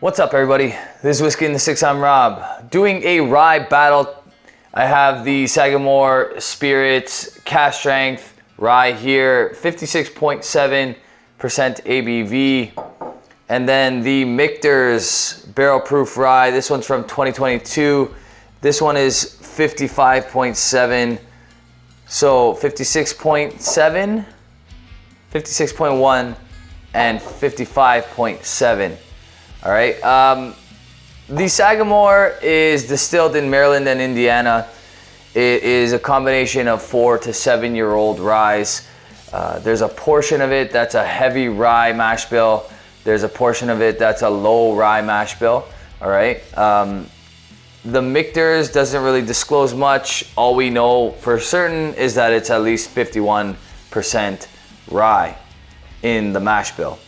What's up, everybody? This is Whiskey in the Six. I'm Rob. Doing a rye battle. I have the Sagamore Spirits Cask Strength rye here, 56.7% ABV. And then the Michter's Barrel Proof Rye. This one's from 2022. This one is 55.7. So 56.7, 56.1, and 55.7. All right. The Sagamore is distilled in Maryland and Indiana. It is a combination of 4 to 7 year old ryes. There's a portion of it that's a heavy rye mash bill. There's a portion of it that's a low rye mash bill. All right. The Michter's doesn't really disclose much. All we know for certain is that it's at least 51% rye in the mash bill.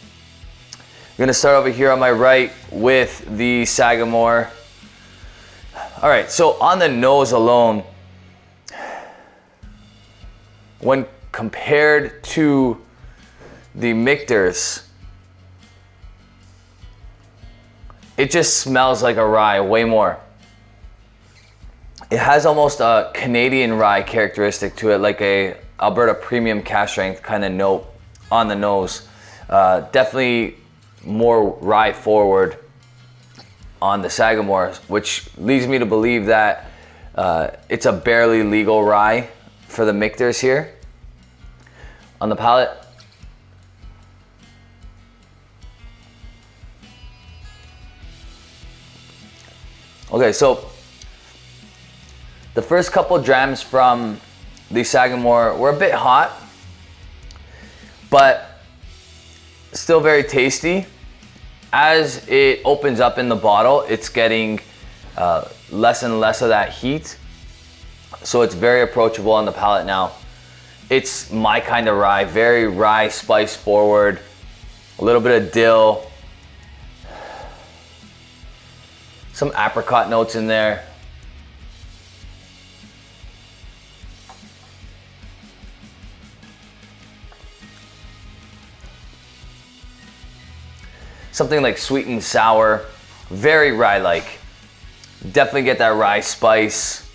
I'm gonna start over here on my right with the Sagamore. All right, so on the nose alone, when compared to the Michter's, it just smells like a rye way more. It has almost a Canadian rye characteristic to it, like a Alberta Premium Cask Strength kind of note on the nose. Definitely more rye forward on the Sagamore, which leads me to believe that it's a barely legal rye for the Michter's here. On the palate, okay, so the first couple drams from the Sagamore were a bit hot, but still very tasty. As it opens up in the bottle, it's getting less and less of that heat, so it's very approachable on the palate now. It's my kind of rye, very rye spice forward, a little bit of dill, some apricot notes in there. Something like sweet and sour, very rye-like. Definitely get that rye spice,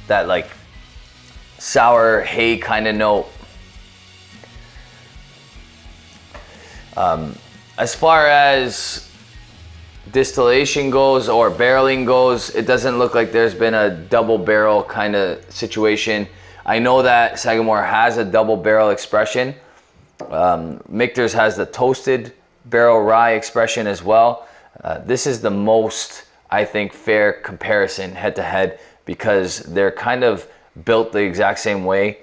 that like sour hay kind of note. As far as distillation goes or barreling goes, it doesn't look like there's been a double barrel kind of situation. I know that Sagamore has a double barrel expression. Michter's has the toasted barrel rye expression as well. This is the most, I think, fair comparison head to head, because they're kind of built the exact same way.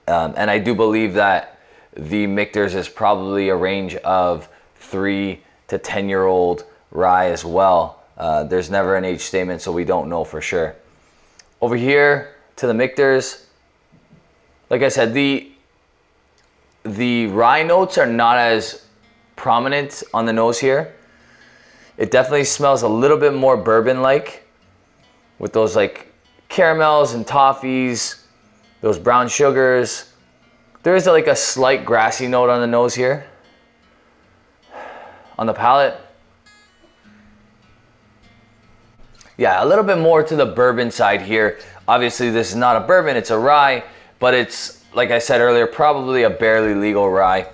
And I do believe that the Michter's is probably a range of 3 to 10 year old rye as well. There's never an age statement, so we don't know for sure. Over here to the Michter's, like I said, the rye notes are not as prominent on the nose here. It definitely smells a little bit more bourbon-like, with those like caramels and toffees, those brown sugars. There is like a slight grassy note on the nose here. On the palate, yeah, a little bit more to the bourbon side here. Obviously this is not a bourbon, it's a rye, but it's, like I said earlier, probably a barely legal rye.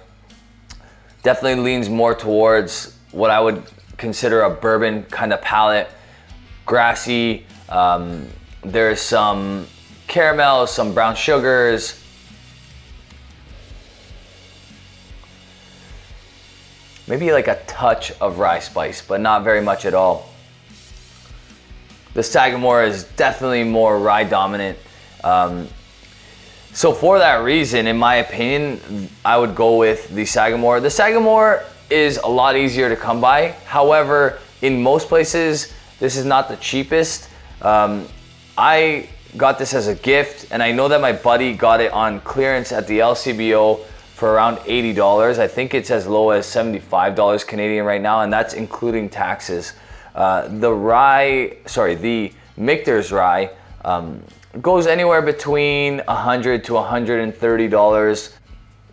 Definitely leans more towards what I would consider a bourbon kind of palate. Grassy, there's some caramel, some brown sugars. Maybe like a touch of rye spice, but not very much at all. The Sagamore is definitely more rye dominant. So for that reason, in my opinion, I would go with the Sagamore. The Sagamore is a lot easier to come by. However, in most places, this is not the cheapest. I got this as a gift, and I know that my buddy got it on clearance at the LCBO for around $80. I think it's as low as $75 Canadian right now, and that's including taxes. The Michter's rye goes anywhere between $100 to $130,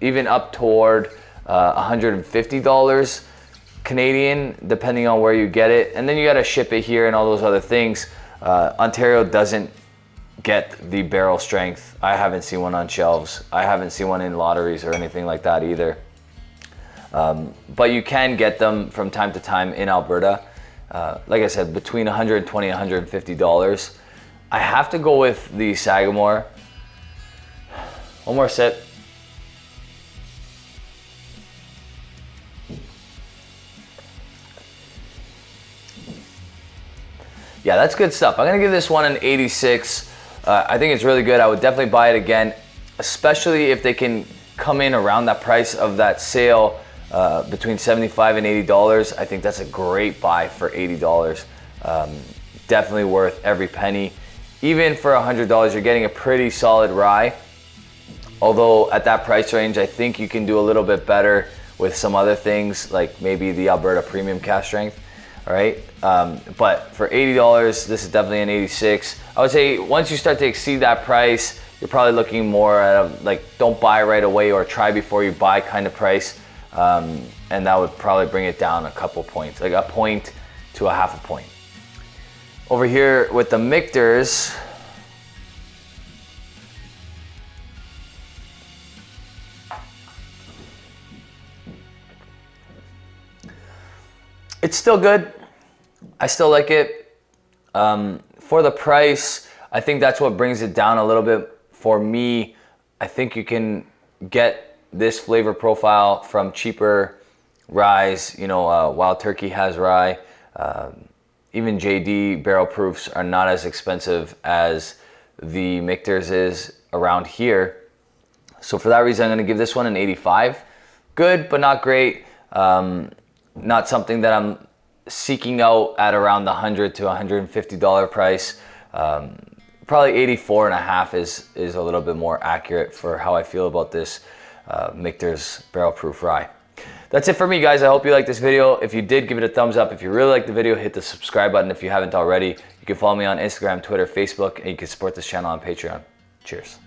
even up toward $150 Canadian, depending on where you get it, and then you got to ship it here and all those other things. Ontario doesn't get the barrel strength. I haven't seen one on shelves. I haven't seen one in lotteries or anything like that either. But you can get them from time to time in Alberta. Like I said, between $120 and $150. I have to go with the Sagamore. One more sip. Yeah, that's good stuff. I'm gonna give this one an 86. I think it's really good. I would definitely buy it again, especially if they can come in around that price of that sale, between $75 and $80. I think that's a great buy for $80. Definitely worth every penny. Even for $100, you're getting a pretty solid rye. Although at that price range, I think you can do a little bit better with some other things, like maybe the Alberta Premium Cask Strength. All right, but for $80, this is definitely an 86. I would say once you start to exceed that price, you're probably looking more at a, like, don't buy right away or try before you buy kind of price. And that would probably bring it down a couple points, like a point to a half a point. Over here with the Michters, it's still good. I still like it. For the price, I think that's what brings it down a little bit for me. I think you can get this flavor profile from cheaper ryes. You know, Wild Turkey has rye. Even JD barrel proofs are not as expensive as the Michters is around here. So for that reason, I'm gonna give this one an 85. Good, but not great. Not something that I'm seeking out at around the $100 to $150 price. Probably 84.5 is a little bit more accurate for how I feel about this Michter's barrel proof rye. That's it for me, guys. I hope you liked this video. If you did, give it a thumbs up. If you really liked the video, hit the subscribe button if you haven't already. You can follow me on Instagram, Twitter, Facebook, and you can support this channel on Patreon. Cheers.